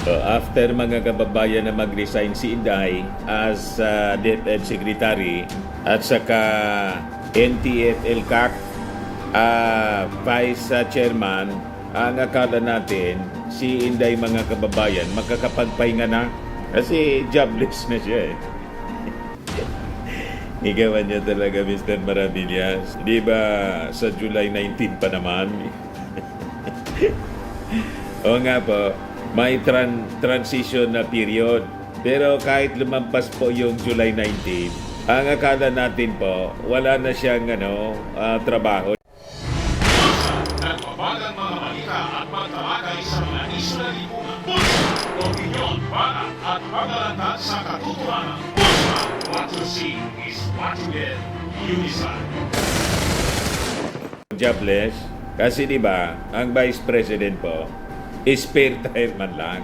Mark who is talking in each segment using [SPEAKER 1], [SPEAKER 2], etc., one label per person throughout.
[SPEAKER 1] After mga kababayan na mag-resign si Inday as DepEd Secretary at saka NTF-ELCAC Vice Chairman, ang akala natin si Inday mga kababayan makakapagpahinga na kasi jobless na siya eh. Igawan niya talaga Mr. Maravillas. Di ba sa July 19 pa naman? O nga po, may transition na period. Pero kahit lumampas po yung July 19, ang akala natin po, wala na siyang trabaho.
[SPEAKER 2] Nagbabagang mga balita at pagtalakay sa mga isyu na lipunan. Pulsa, opinyon, para at pag-alantad sa katotohanan. Pulsa, what you see is what you get. Unisan.
[SPEAKER 1] Jobless, kasi di ba, ang Vice President po, spare tire man lang.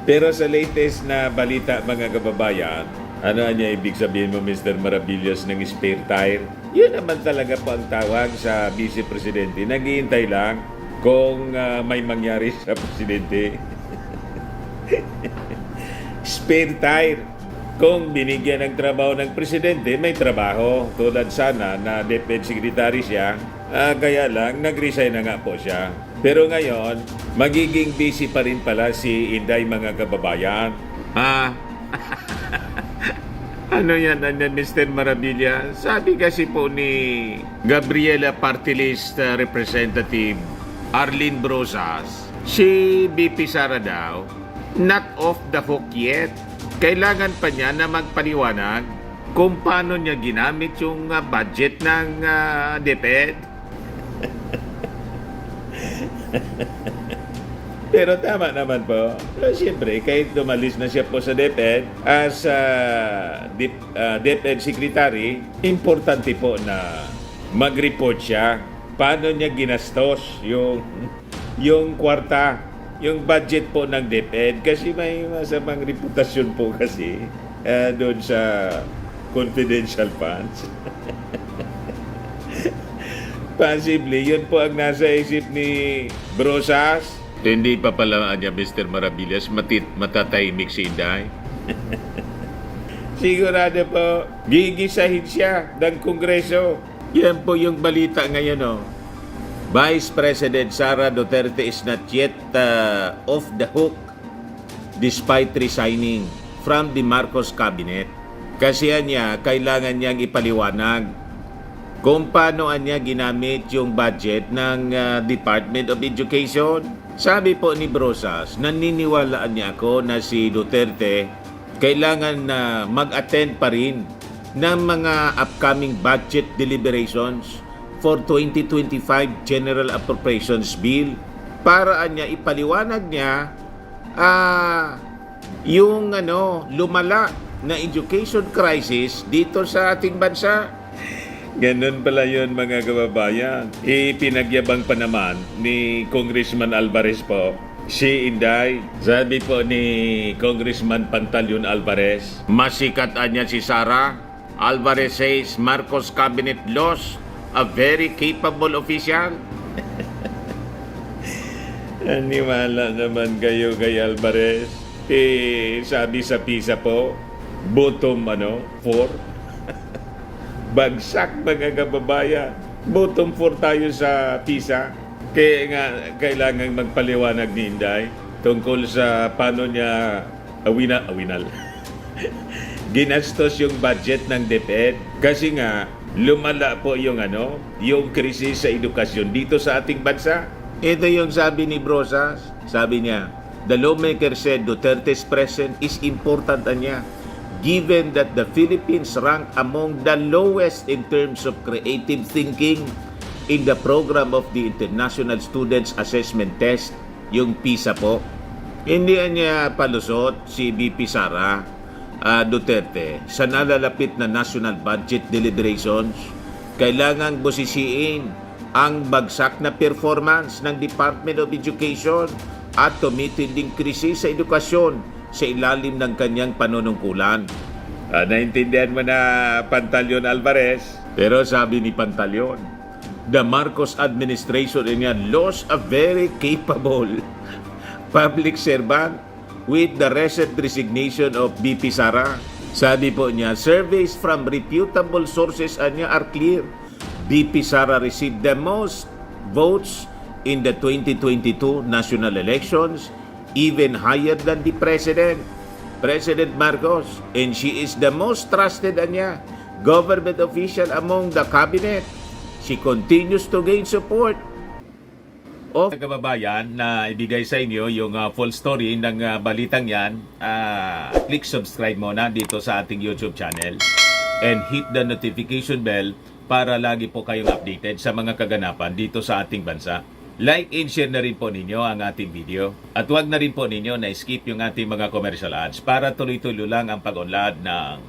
[SPEAKER 1] Pero sa latest na balita mga kababayan, ano niya ibig sabihin mo Mr. Maravillas ng spare tire? Yun naman talaga po ang tawag sa Vice Presidente. Naghihintay lang kung may mangyari sa Presidente. Spare tire. Kung binigyan ng trabaho ng Presidente, may trabaho. Tulad sana na DepEd Secretary siya, kaya lang nag-resign na nga po siya. Pero ngayon, magiging busy pa rin pala si Inday mga kababayan. Ano yan, Mr. Maravilla? Sabi kasi po ni Gabriela Party List Representative Arlene Brosas, si BP Sara daw, not off the hook yet. Kailangan pa niya na magpaliwanag kung paano niya ginamit yung budget ng DepEd. Pero tama naman po. Pero siyempre, kahit dumalis na siya po sa DepEd as DepEd Secretary, importante po na mag-report siya paano niya ginastos yung kwarta, yung budget po ng DepEd. Kasi may masamang reputasyon po kasi doon sa confidential funds. Possibly, yun po ang nasa isip ni Brosas. Hindi pa pala niya, Mr. Maravillas, matatahimik si Inday. Sigurado po, gigisahin siya ng Kongreso. Yan po yung balita ngayon, oh. Vice President Sara Duterte is not yet off the hook despite resigning from the Marcos cabinet. Kasi niya, kailangan niyang ipaliwanag kung paano niya ginamit yung budget ng Department of Education. Sabi po ni Brosas, naniniwalaan niya ako na si Duterte kailangan na mag-attend pa rin ng mga upcoming budget deliberations for 2025 General Appropriations Bill para niya ipaliwanag niya yung lumala na education crisis dito sa ating bansa. Ganun pala yun mga kababayan. Ipinagyabang pa naman ni Congressman Alvarez po si Inday. Sabi po ni Congressman Pantaleon Alvarez, masikat niya si Sara. Alvarez says Marcos cabinet lost a very capable official. Naniwala naman kayo kay Alvarez. Sabi sa PISA po, bottom 4. Bagsak mga kababayan. Bottom 4 tayo sa PISA. Kaya nga kailangan magpaliwanag ni Inday tungkol sa paano niya awinal. Ginastos yung budget ng DepEd. Kasi nga lumala po yung krisis sa edukasyon dito sa ating bansa. Ito yung sabi ni Brosas. Sabi niya, the lawmaker said Duterte's presence is important niya, given that the Philippines rank among the lowest in terms of creative thinking in the program of the International Students Assessment Test, yung PISA po. Hindi niya palusot si VP Sara Duterte sa nalalapit na national budget deliberations. Kailangang busisiin ang bagsak na performance ng Department of Education at tumitinding krisis sa edukasyon sa ilalim ng kanyang panunungkulan. Naintindihan mo na, Pantaleon Alvarez? Pero sabi ni Pantaleon, the Marcos administration niya lost a very capable public servant with the recent resignation of BP Sara. Sabi po niya, surveys from reputable sources anya are clear. BP Sara received the most votes in the 2022 national elections, even higher than the President Marcos. And she is the most trusted anya government official among the cabinet. She continues to gain support of kababayan na ibigay sa inyo yung full story ng balitang yan. Click subscribe muna dito sa ating YouTube channel and hit the notification bell para lagi po kayong updated sa mga kaganapan dito sa ating bansa. Like and share na rin po ninyo ang ating video at huwag na rin po ninyo na skip yung ating mga commercial ads para tuloy-tuloy lang ang pag-unlad ng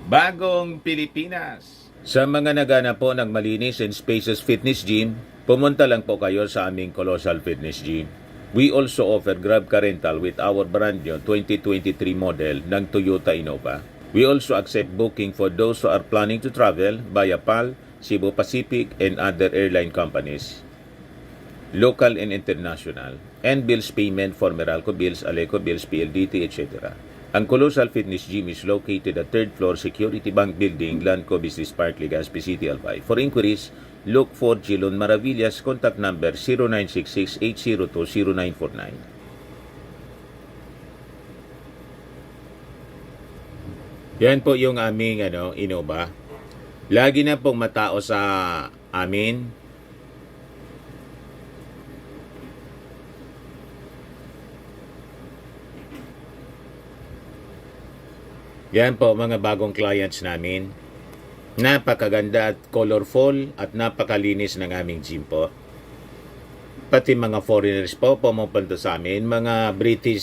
[SPEAKER 1] Bagong Pilipinas. Sa mga nagana po ng malinis and spacious fitness gym, pumunta lang po kayo sa aming Colossal Fitness Gym. We also offer Grab Car Rental with our brand new 2023 model ng Toyota Innova. We also accept booking for those who are planning to travel via PAL, Cebu Pacific, and other airline companies, local and international, and bills payment for Meralco Bills, Aleco Bills, PLDT, etc. Ang Colossal Fitness Gym is located at 3rd floor Security Bank Building, Lanco Business Park, Legazpi City, Albay. For inquiries, look for Gilon Maravillas, contact number 0966-802-0949. Yan po yung aming Innova. Lagi na pong matao sa amin. Yan po mga bagong clients namin. Napakaganda at colorful at napakalinis ng aming gym po. Pati mga foreigners po pumupunta sa amin, mga British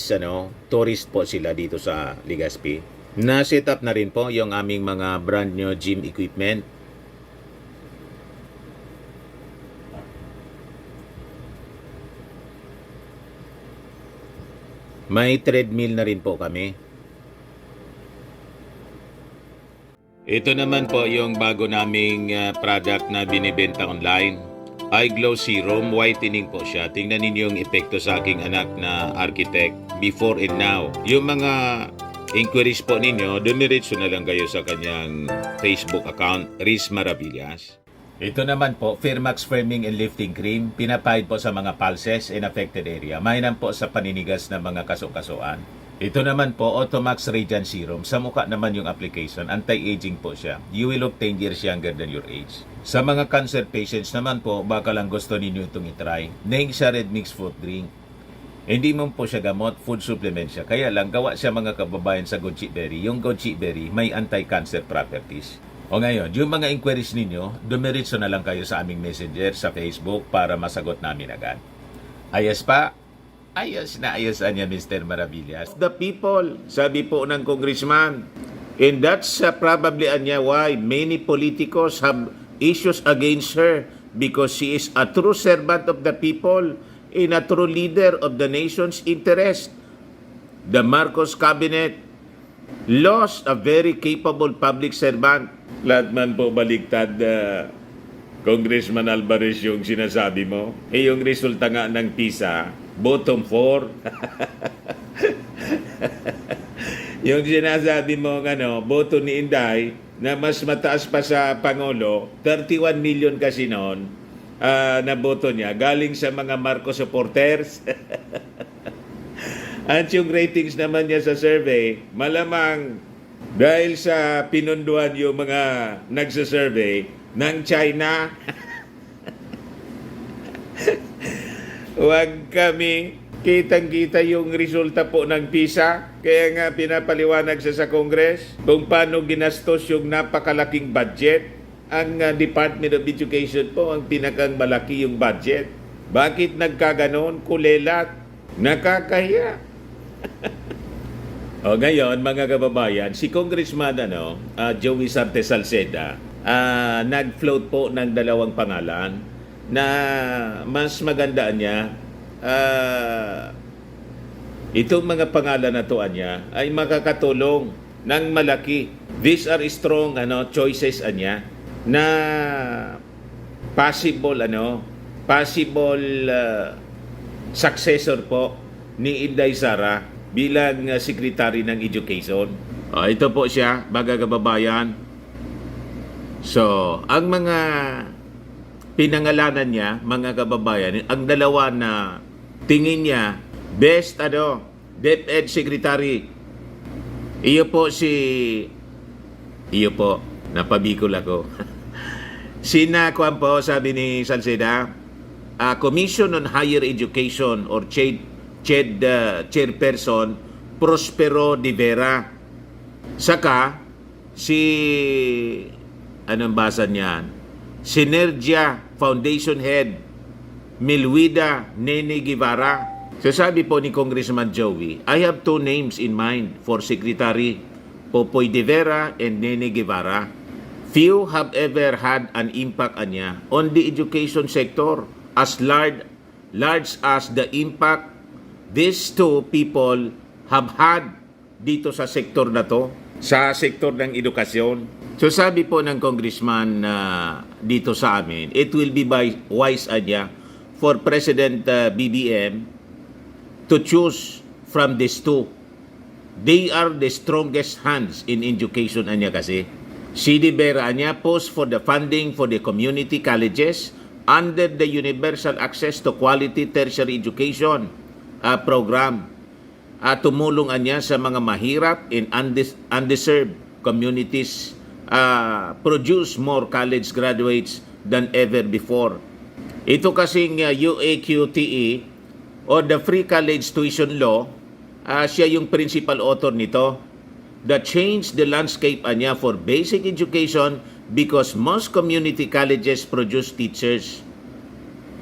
[SPEAKER 1] tourist po sila dito sa Legazpi. Na-set up na rin po yung aming mga brand new gym equipment. May treadmill na rin po kami. Ito naman po yung bago naming product na binibenta online. Eye Glow Serum, whitening po siya. Tingnan ninyo yung epekto sa aking anak na architect before and now. Yung mga inquiries po ninyo, dumiretso na lang kayo sa kanyang Facebook account, Riz Maravillas. Ito naman po, Firmax Firming and Lifting Cream, pinapahid po sa mga pulses in affected area. Mainam po sa paninigas ng mga kaso-kasuan. Ito naman po, Automax Radiant Serum. Sa mukha naman yung application, anti-aging po siya. You will look 10 years younger than your age. Sa mga cancer patients naman po, baka lang gusto ninyo itong itry. Neng siya red mixed fruit drink. Hindi mo po siya gamot, food supplement siya. Kaya lang, gawa siya mga kababayan sa goji berry. Yung goji berry may anti-cancer properties. O ngayon, yung mga inquiries ninyo, dumiritso na lang kayo sa aming messenger sa Facebook para masagot namin agad. Ayos pa? Ayos na ayos niya, Mr. Maravillas. The people, sabi po ng congressman. And that's probably why many politicos have issues against her because she is a true servant of the people and a true leader of the nation's interest. The Marcos cabinet lost a very capable public servant. Lahat man po baliktad, Congressman Alvarez, yung sinasabi mo. Yung resulta nga ng PISA, bottom 4. Yung sinasabi mo boto ni Inday na mas mataas pa sa Pangulo, 31 million kasi noon na boto niya galing sa mga Marcos supporters. At yung ratings naman niya sa survey, malamang dahil sa pinunduan yung mga nagsasurvey ng China. Huwag kami kitang-kita yung resulta po ng PISA. Kaya nga pinapaliwanag sa Congress kung paano ginastos yung napakalaking budget. Ang Department of Education po ang pinakang malaki yung budget. Bakit nagkaganon? Kulelat. Nakakahiya. O ngayon, mga kababayan, si Congressman Joey Sante Salceda nag-float po ng dalawang pangalan na mas maganda niya itong mga pangalan na to niya ay makakatulong ng malaki. These are strong choices niya na possible successor po ni Inday Sara bilang Secretary ng Education. Ito po siya, mga kababayan. So, ang mga pinangalanan niya, mga kababayan, ang dalawa na tingin niya, best DepEd Secretary. Iyo po, napabikol ako. Kuwan po, sabi ni Salceda, Commission on Higher Education or CHED Chairperson, Prospero de Vera. Saka, anong basa niyan? Synergia Foundation Head, Milwida Nene Guevara. So sabi po ni Congressman Joey, I have two names in mind for Secretary, Popoy de Vera and Nene Guevara. Few have ever had an impact on the education sector as large as the impact these two people have had dito sa sektor na to, sa sektor ng edukasyon. So sabi po ng congressman dito sa amin, it will be wise for President BBM to choose from these two. They are the strongest hands in education kasi. Si De Vera post for the funding for the community colleges under the Universal Access to Quality Tertiary Education program. Tumulong sa mga mahirap in undeserved communities, produce more college graduates than ever before. Ito kasing UAQTE or the Free College Tuition Law, siya yung principal author nito, that changed the landscape for basic education because most community colleges produce teachers.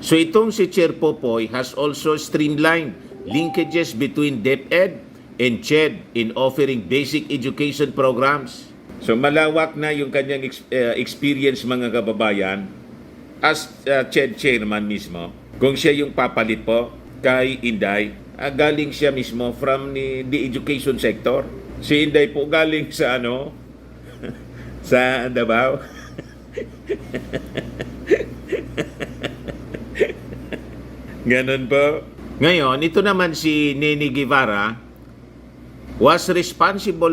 [SPEAKER 1] So itong si Chair Popoy has also streamlined linkages between DepEd and CHED in offering basic education programs. So malawak na yung kanyang experience, mga kababayan, as CHED chairman mismo. Kung siya yung papalit po kay Inday, galing siya mismo from the education sector. Si Inday po galing sa sa Davao. Ganon po. Ngayon, ito naman si Nene Guevara was responsible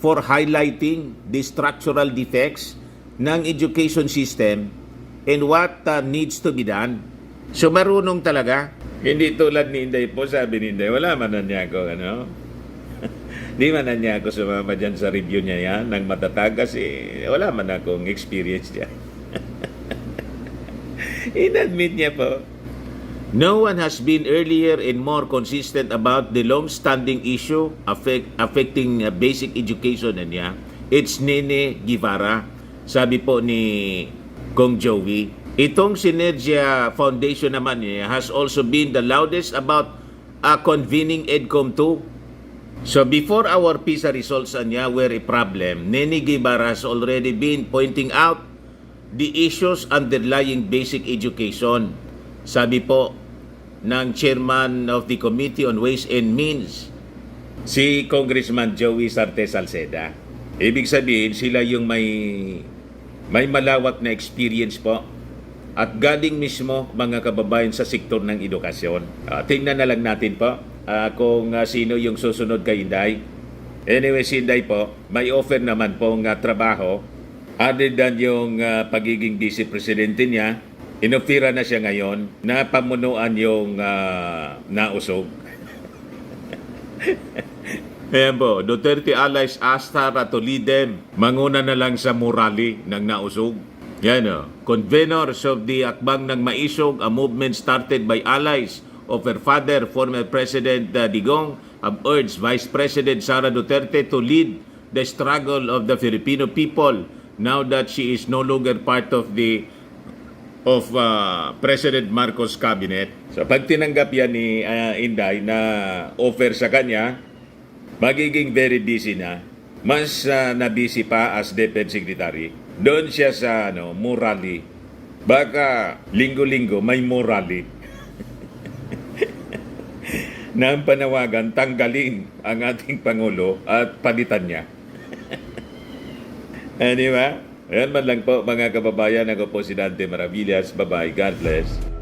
[SPEAKER 1] for highlighting the structural defects ng education system and what needs to be done. So marunong talaga. Hindi tulad ni Inday po, sabi ni Inday, wala man na niya ako, Di man na niya ako sumama dyan sa review niya yan ng matatag kasi wala man akong experience dyan. Inadmit niya po. No one has been earlier and more consistent about the long-standing issue affecting basic education niya. It's Nene Guevara, sabi po ni Kong Joey. Itong Synergia Foundation naman has also been the loudest about convening EDCOM 2. So before our PISA results were a problem, Nene Guevara has already been pointing out the issues underlying basic education. Sabi po ng chairman of the Committee on Ways and Means, si Congressman Joey Sarte Salceda. Ibig sabihin, sila yung may malawak na experience po at galing mismo, mga kababayan, sa sektor ng edukasyon. Tingnan na lang natin po kung sino yung susunod kay Inday. Anyway, si Inday po, may offer naman pong trabaho other than yung pagiging vice presidente niya. Inopira na siya ngayon na pamunuan yung nausog. Ayan po, Duterte allies Astara to lead them. Manguna na lang sa murali ng nausog. Yan o. Conveners of the Akbang ng Maisog, a movement started by allies of her father, former President Digong, have urged Vice President Sara Duterte to lead the struggle of the Filipino people now that she is no longer part of President Marcos cabinet. So pag tinanggap yan ni Inday na offer sa kanya, magiging very busy na. Mas na-busy pa as DepEd Secretary. Doon siya sa murali. Baka linggo-linggo may murali. Na ang panawagan, tanggalin ang ating Pangulo at palitan niya. Di ba? Ayan man lang po, mga kababayan. Ako po si Dante Maravillas. Bye-bye. God bless.